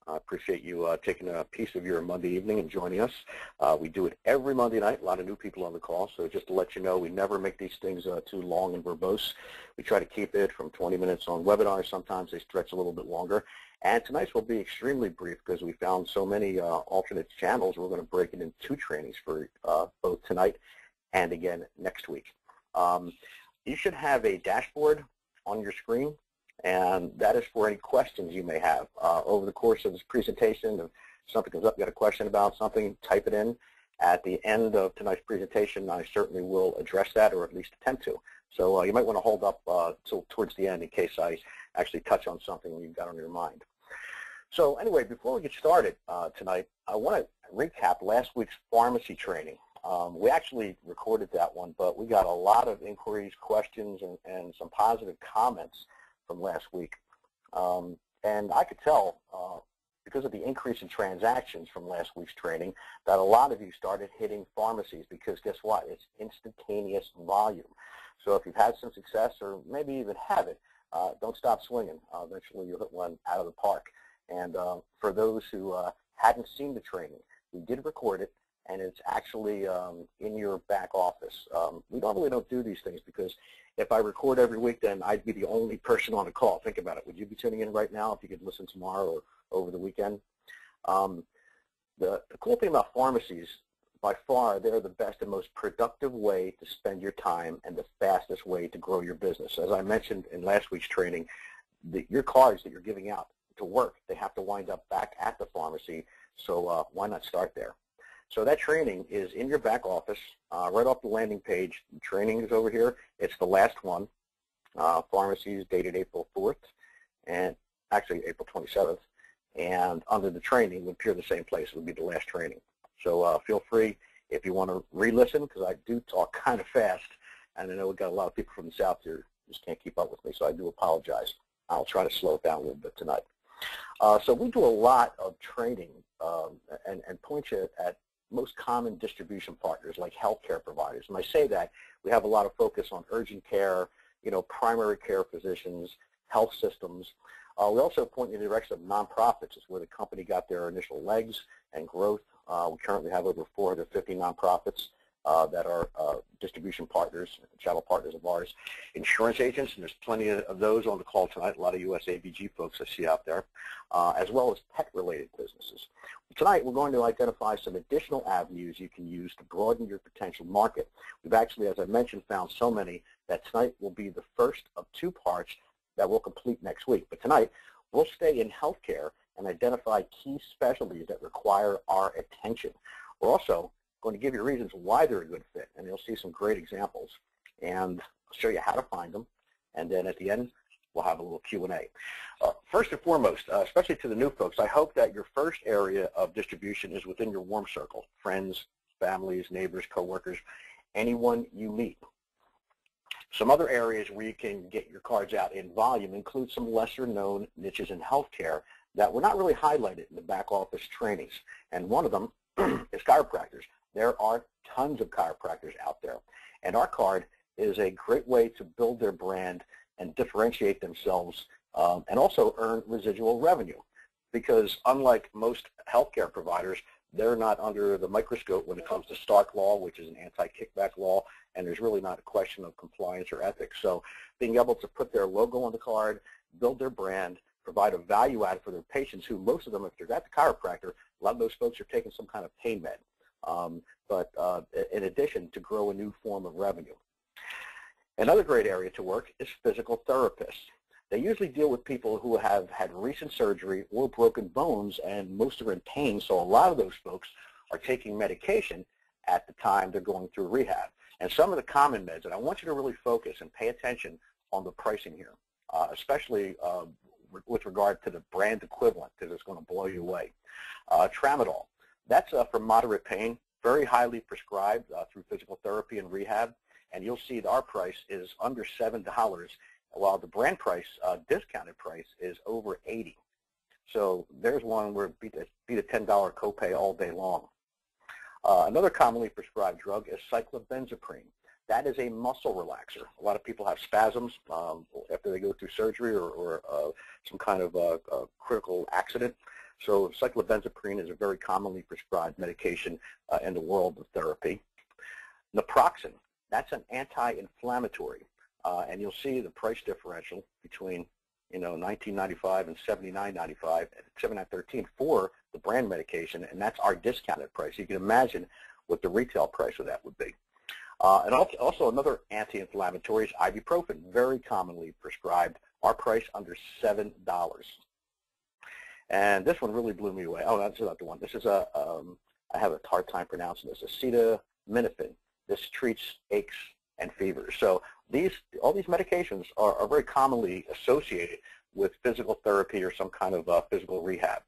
I appreciate you taking a piece of your Monday evening and joining us. We do it every Monday night. A lot of new people on the call, so just to let you know, we never make these things too long and verbose. We try to keep it from 20 minutes on webinars. Sometimes they stretch a little bit longer. And tonight's will be extremely brief because we found so many alternate channels. We're going to break it into 2 trainings for both tonight and again next week. You should have a dashboard on your screen, and that is for any questions you may have. Over the course of this presentation, if something comes up, you got a question about something, type it in. At the end of tonight's presentation, I certainly will address that, or at least attempt to. So you might want to hold up till towards the end in case I actually touch on something you've got on your mind. So anyway, before we get started tonight, I want to recap last week's pharmacy training. We actually recorded that one, but we got a lot of inquiries, questions, and some positive comments from last week. And I could tell, because of the increase in transactions from last week's training, that a lot of you started hitting pharmacies because guess what? It's instantaneous volume. So if you've had some success or maybe even have it, don't stop swinging. Eventually you'll hit one out of the park. And for those who hadn't seen the training, we did record it, and it's actually in your back office. We normally don't do these things because if I record every week, then I'd be the only person on the call. Think about it. Would you be tuning in right now if you could listen tomorrow or over the weekend? The cool thing about pharmacies, by far, they're the best and most productive way to spend your time and the fastest way to grow your business. As I mentioned in last week's training, your cards that you're giving out to work, they have to wind up back at the pharmacy, so why not start there? So that training is in your back office, right off the landing page. The training is over here. It's the last one. Pharmacies dated April 4th, and actually April 27th. And under the training would appear the same place. It would be the last training. So feel free if you want to re-listen, because I do talk kind of fast, and I know we've got a lot of people from the South here who just can't keep up with me, so I do apologize. I'll try to slow it down a little bit tonight. So we do a lot of training and point you at most common distribution partners like healthcare providers. When I say that, we have a lot of focus on urgent care, primary care physicians, health systems. We also point you in the direction of nonprofits. It's where the company got their initial legs and growth. We currently have over 450 nonprofits that are distribution partners, channel partners of ours. Insurance agents, and there's plenty of those on the call tonight, a lot of USABG folks I see out there, as well as pet-related businesses. Tonight, we're going to identify some additional avenues you can use to broaden your potential market. We've actually, as I mentioned, found so many that tonight will be the first of 2 parts that we'll complete next week. But tonight, we'll stay in healthcare and identify key specialties that require our attention. We're also going to give you reasons why they're a good fit, and you'll see some great examples. And I'll show you how to find them, and then at the end, we'll have a little Q&A. First and foremost, especially to the new folks, I hope that your first area of distribution is within your warm circle, friends, families, neighbors, coworkers, anyone you meet. Some other areas where you can get your cards out in volume include some lesser-known niches in healthcare that were not really highlighted in the back office trainings, and one of them is chiropractors. There are tons of chiropractors out there, and our card is a great way to build their brand and differentiate themselves and also earn residual revenue, because unlike most healthcare providers, they're not under the microscope when it comes to Stark law, which is an anti-kickback law, and there's really not a question of compliance or ethics. So being able to put their logo on the card, build their brand, provide a value add for their patients, who most of them, if they're at the chiropractor, a lot of those folks are taking some kind of pain med. But in addition, to grow a new form of revenue. Another great area to work is physical therapists. They usually deal with people who have had recent surgery or broken bones, and most are in pain, so a lot of those folks are taking medication at the time they're going through rehab. And some of the common meds, and I want you to really focus and pay attention on the pricing here, especially with regard to the brand equivalent, because it's going to blow you away. Tramadol, that's for moderate pain, very highly prescribed through physical therapy and rehab, and you'll see that our price is under $7, while the brand price, discounted price, is over $80. So there's one where beat a $10 copay all day long. Another commonly prescribed drug is cyclobenzaprine. That is a muscle relaxer. A lot of people have spasms after they go through surgery or some kind of critical accident. So cyclobenzaprine is a very commonly prescribed medication in the world of therapy. Naproxen, that's an anti-inflammatory, and you'll see the price differential between $19.95 and $79.95, $79.13 for the brand medication, and that's our discounted price. You can imagine what the retail price of that would be. And also another anti-inflammatory is ibuprofen, very commonly prescribed. Our price under $7. And this one really blew me away. Oh, that's not the one. This is I have a hard time pronouncing this, acetaminophen. This treats aches and fevers. So all these medications are very commonly associated with physical therapy or some kind of physical rehab.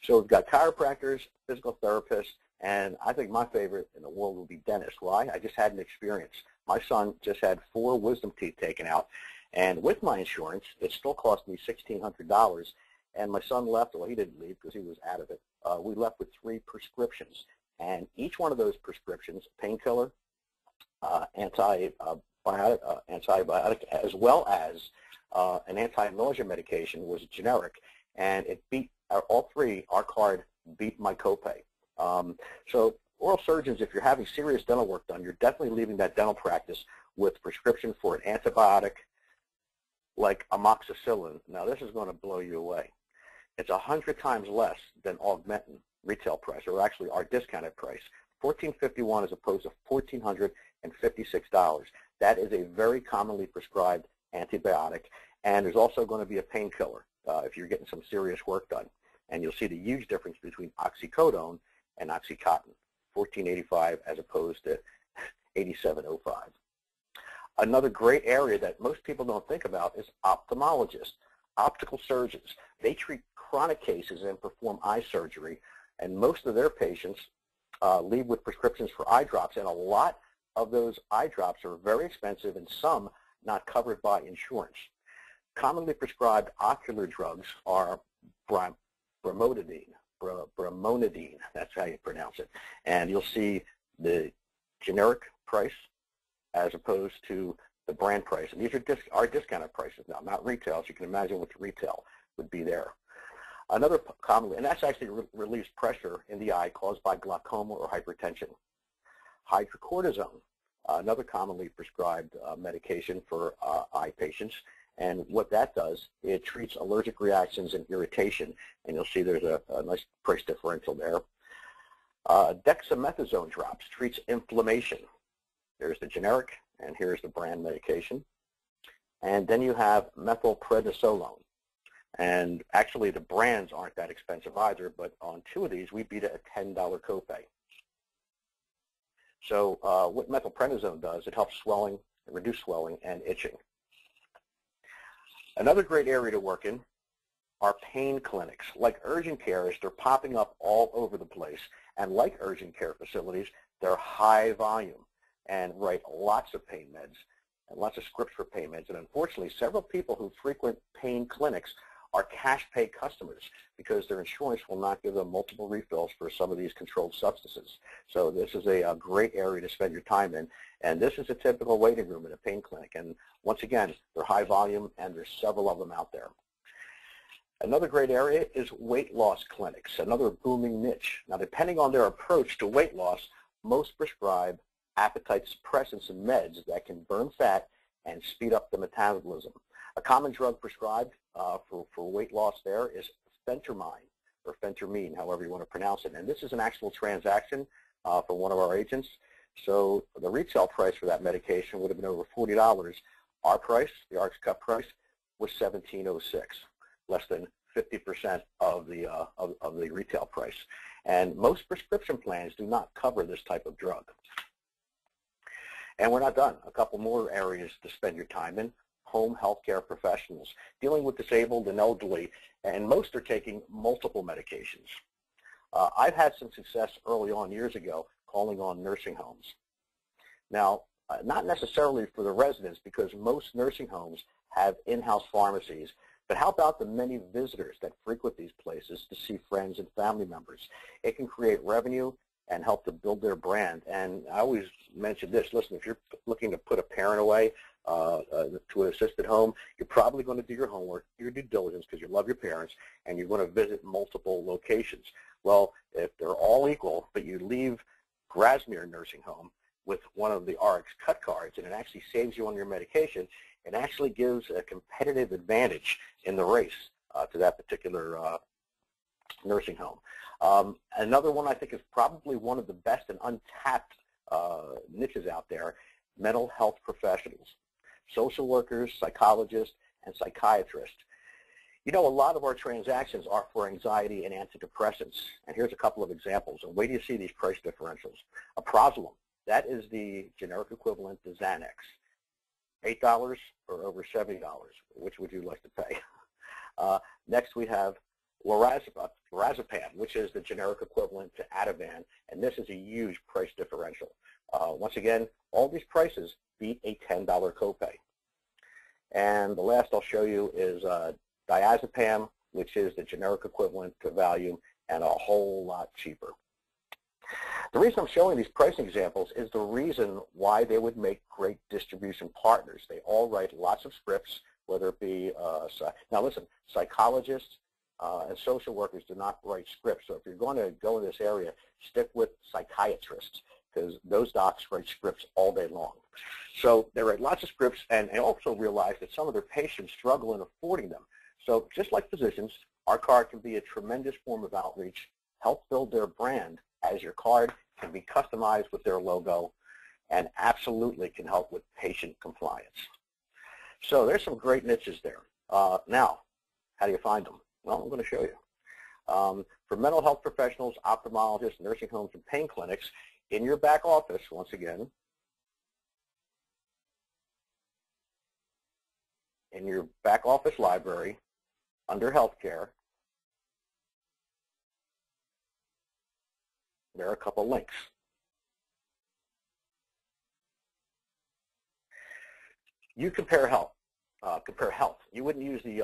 So we've got chiropractors, physical therapists, and I think my favorite in the world would be dentists. Why? I just had an experience. My son just had 4 wisdom teeth taken out, and with my insurance, it still cost me $1,600. And my son left. Well, he didn't leave because he was out of it. We left with 3 prescriptions, and each one of those prescriptions, painkiller, antibiotic, as well as an anti-nausea medication, was generic, and it beat all 3. Our card beat my copay. So oral surgeons, if you're having serious dental work done, you're definitely leaving that dental practice with prescription for an antibiotic like amoxicillin. Now, this is going to blow you away. It's 100 times less than Augmentin retail price, or actually our discounted price, $1,451 as opposed to $1,456. That is a very commonly prescribed antibiotic, and there's also going to be a painkiller if you're getting some serious work done. And you'll see the huge difference between oxycodone and OxyContin, $1,485 as opposed to $87.05. Another great area that most people don't think about is ophthalmologists, optical surgeons. They treat chronic cases and perform eye surgery, and most of their patients leave with prescriptions for eye drops, and a lot of those eye drops are very expensive and some not covered by insurance. Commonly prescribed ocular drugs are bromonidine, that's how you pronounce it, and you'll see the generic price as opposed to the brand price. And these are discounted prices now, not retail, so you can imagine what the retail would be there. Another commonly, and that's actually relieves pressure in the eye caused by glaucoma or hypertension. Hydrocortisone, another commonly prescribed medication for eye patients. And what that does, it treats allergic reactions and irritation, and you'll see there's a nice price differential there. Dexamethasone drops treats inflammation. There's the generic, and here's the brand medication. And then you have methylprednisolone. And actually, the brands aren't that expensive either, but on 2 of these, we beat a $10 copay. So what methylprednisolone does, it helps swelling, reduce swelling, and itching. Another great area to work in are pain clinics. Like urgent cares, they're popping up all over the place. And like urgent care facilities, they're high volume and write lots of pain meds and lots of scripts for pain meds. And unfortunately, several people who frequent pain clinics are cash pay customers because their insurance will not give them multiple refills for some of these controlled substances. So this is a great area to spend your time in. And this is a typical waiting room in a pain clinic. And once again, they're high volume, and there's several of them out there. Another great area is weight loss clinics, another booming niche. Now, depending on their approach to weight loss, most prescribe appetite suppressants and meds that can burn fat and speed up the metabolism. A common drug prescribed for weight loss there is phentermine, or phentermine, however you want to pronounce it. And this is an actual transaction for one of our agents. So the retail price for that medication would have been over $40. Our price, the RxCut price, was $17.06, less than 50% of the retail price. And most prescription plans do not cover this type of drug. And we're not done. A couple more areas to spend your time in. Home healthcare professionals, dealing with disabled and elderly, and most are taking multiple medications. I've had some success early on years ago calling on nursing homes. Now, not necessarily for the residents, because most nursing homes have in-house pharmacies, but how about the many visitors that frequent these places to see friends and family members? It can create revenue and help to build their brand. And I always mention this, listen, if you're looking to put a parent away, to an assisted home, you're probably going to do your homework, your due diligence, because you love your parents, and you're going to visit multiple locations. Well, if they're all equal, but you leave Grasmere Nursing Home with one of the RxCut cards, and it actually saves you on your medication, it actually gives a competitive advantage in the race to that particular nursing home. Another one I think is probably one of the best and untapped niches out there, mental health professionals, social workers, psychologists, and psychiatrists. You know, a lot of our transactions are for anxiety and antidepressants, and here's a couple of examples. And wait till you see these price differentials. Aprazolam, that is the generic equivalent to Xanax. $8 or over $70. Which would you like to pay? Next we have lorazepam, which is the generic equivalent to Ativan, and this is a huge price differential. Once again, all these prices beat a $10 copay. And the last I'll show you is diazepam, which is the generic equivalent to Valium and a whole lot cheaper. The reason I'm showing these pricing examples is the reason why they would make great distribution partners. They all write lots of scripts, whether it be, now listen, psychologists and social workers do not write scripts. So if you're going to go in this area, stick with psychiatrists, because those docs write scripts all day long. So they write lots of scripts, and they also realize that some of their patients struggle in affording them. So just like physicians, our card can be a tremendous form of outreach, help build their brand, as your card can be customized with their logo, and absolutely can help with patient compliance. So there's some great niches there. Now, how do you find them? Well, I'm going to show you. For mental health professionals, ophthalmologists, nursing homes, and pain clinics, in your back office, once again, in your back office library, under healthcare, there are a couple links. You compare health. You wouldn't use the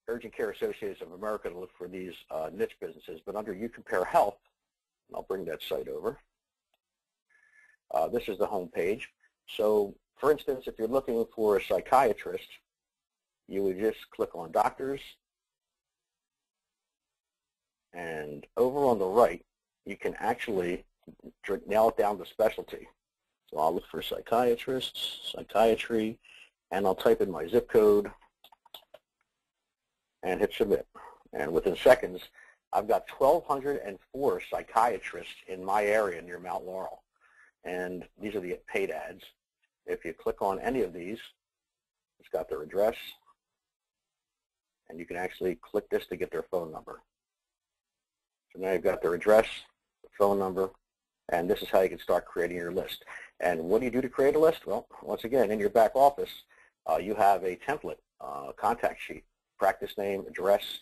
Urgent Care Association of America to look for these niche businesses, but under You Compare Health, and I'll bring that site over. This is the home page. So, for instance, if you're looking for a psychiatrist, you would just click on doctors, and over on the right, you can actually nail it down to specialty. So I'll look for psychiatrists, psychiatry, and I'll type in my zip code and hit submit. And within seconds, I've got 1,204 psychiatrists in my area near Mount Laurel. And these are the paid ads. If you click on any of these, it's got their address, and you can actually click this to get their phone number. So now you've got their address, phone number, and this is how you can start creating your list. And what do you do to create a list? Well, once again, in your back office, you have a template, contact sheet, practice name, address,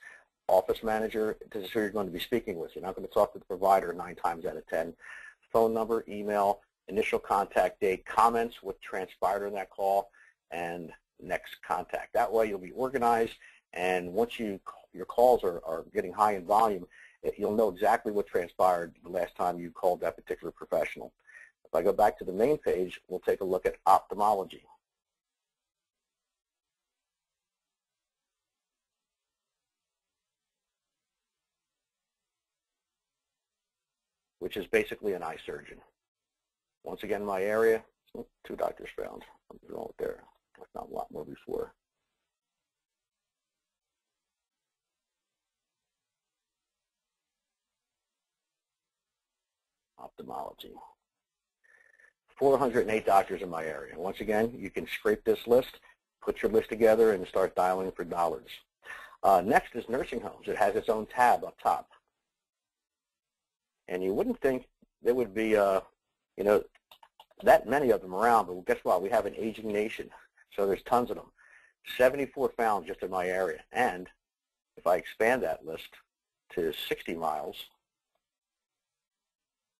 office manager. This is who you're going to be speaking with. You're not going to talk to the provider 9 times out of 10. Phone number, email, initial contact date, comments, what transpired in that call, and next contact. That way you'll be organized, and once your calls are getting high in volume, you'll know exactly what transpired the last time you called that particular professional. If I go back to the main page, we'll take a look at ophthalmology. Which is basically an eye surgeon. Once again, my area, 2 doctors found. Something's wrong there. I've found a lot more before. Ophthalmology. 408 doctors in my area. Once again, you can scrape this list, put your list together, and start dialing for dollars. Next is nursing homes. It has its own tab up top. And you wouldn't think there would be, you know, that many of them around, but guess what? We have an aging nation, so there's tons of them. 74 found just in my area. And if I expand that list to 60 miles,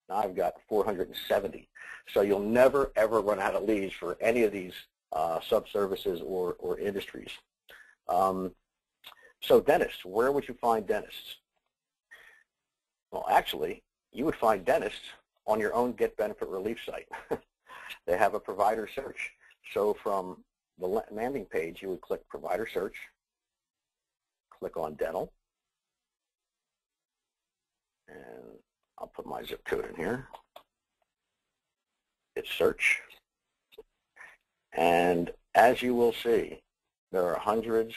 now I've got 470. So you'll never, ever run out of leads for any of these sub-services or industries. So dentists, where would you find dentists? Well, actually, you would find dentists on your own Get Benefit Relief site. They have a provider search. So from the landing page, you would click Provider Search, click on Dental, and I'll put my zip code in here. Hit Search, and as you will see, there are hundreds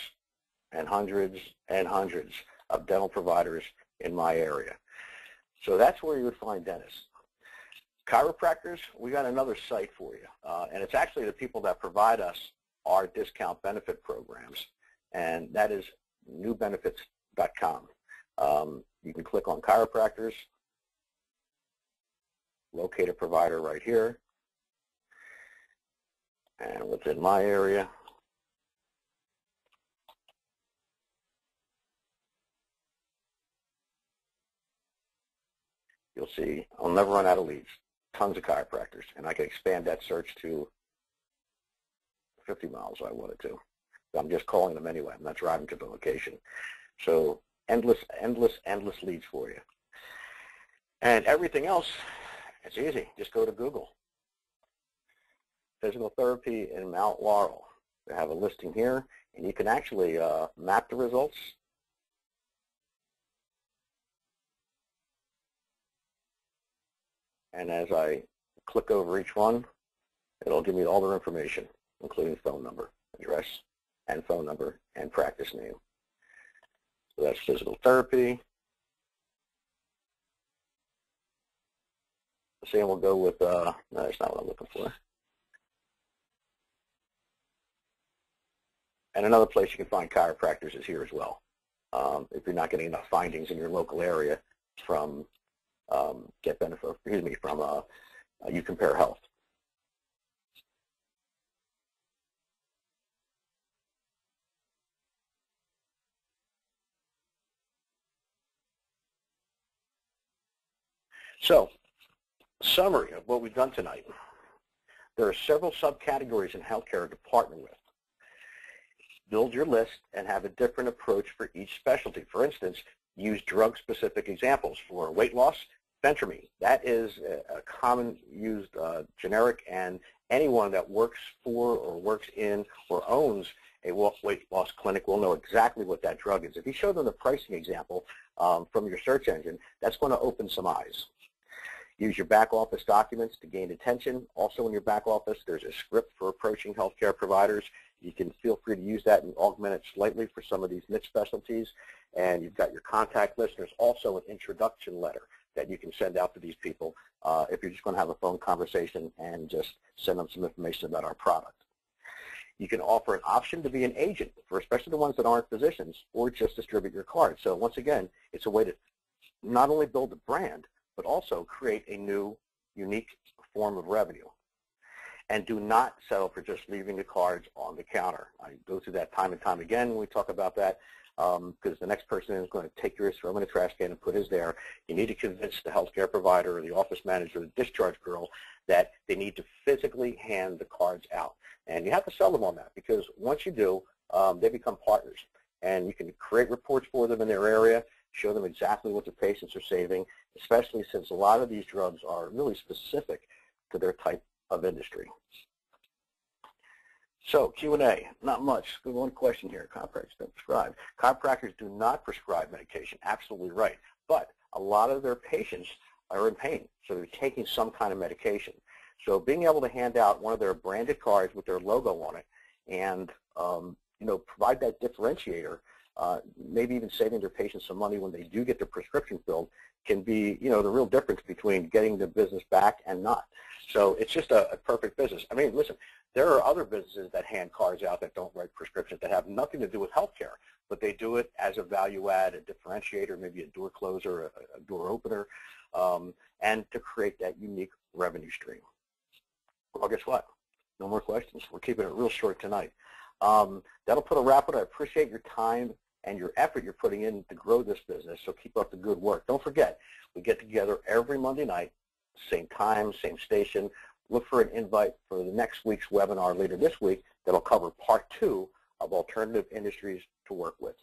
and hundreds and hundreds of dental providers in my area. So that's where you would find dentists. Chiropractors, we got another site for you, and it's actually the people that provide us our discount benefit programs, and that is newbenefits.com. You can click on chiropractors, locate a provider right here, and within my area, you'll see I'll never run out of leads. Tons of chiropractors, and I can expand that search to 50 miles if I wanted to. I'm just calling them anyway. I'm not driving to the location. So endless leads for you. And everything else, it's easy. Just go to Google. Physical therapy in Mount Laurel. They have a listing here, and you can actually map the results. And as I click over each one, it'll give me all their information, including phone number, address, and phone number, and practice name. So that's physical therapy. See, we'll go with, no, that's not what I'm looking for. And another place you can find chiropractors is here as well. If you're not getting enough findings in your local area from Get Benefit, excuse me, from You Compare Health. So, summary of what we've done tonight. There are several subcategories in healthcare to partner with. Build your list and have a different approach for each specialty. For instance, use drug-specific examples. For weight loss, phentermine. That is a common used generic, and anyone that works for or works in or owns a weight loss clinic will know exactly what that drug is. If you show them the pricing example from your search engine, that's going to open some eyes. Use your back office documents to gain attention. Also in your back office, there's a script for approaching healthcare providers. You can feel free to use that and augment it slightly for some of these niche specialties. And you've got your contact list. There's also an introduction letter that you can send out to these people if you're just going to have a phone conversation and just send them some information about our product. You can offer an option to be an agent for especially the ones that aren't physicians, or just distribute your card. So once again, it's a way to not only build a brand, but also create a new, unique form of revenue. And do not settle for just leaving the cards on the counter. I go through that time and time again when we talk about that, because the next person is going to take yours, throw them in a trash can, and put his there. You need to convince the healthcare provider or the office manager or the discharge girl that they need to physically hand the cards out. And you have to sell them on that, because once you do, they become partners. And you can create reports for them in their area, show them exactly what the patients are saving, especially since a lot of these drugs are really specific to their type of industry. So Q&A, not much. One question here. Chiropractors don't prescribe. Chiropractors do not prescribe medication. Absolutely right. But a lot of their patients are in pain, so they're taking some kind of medication. So being able to hand out one of their branded cards with their logo on it, and provide that differentiator, maybe even saving their patients some money when they do get their prescription filled, can be, the real difference between getting the business back and not. So it's just a perfect business. I mean, listen, there are other businesses that hand cards out that don't write prescriptions, that have nothing to do with healthcare, but they do it as a value add, a differentiator, maybe a door closer, a door opener, and to create that unique revenue stream. Well, guess what? No more questions. We're keeping it real short tonight. That'll put a wrap on it. I appreciate your time and your effort you're putting in to grow this business, so keep up the good work. Don't forget, we get together every Monday night, same time, same station. Look for an invite for the next week's webinar later this week that'll cover part 2 of alternative industries to work with.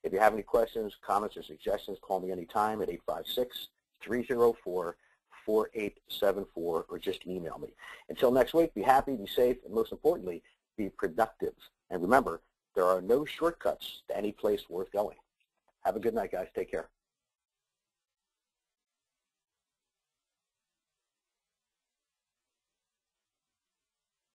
If you have any questions, comments, or suggestions, call me anytime at 856-304-4874, or just email me. Until next week, be happy, be safe, and most importantly, be productive. And remember, there are no shortcuts to any place worth going. Have a good night, guys. Take care.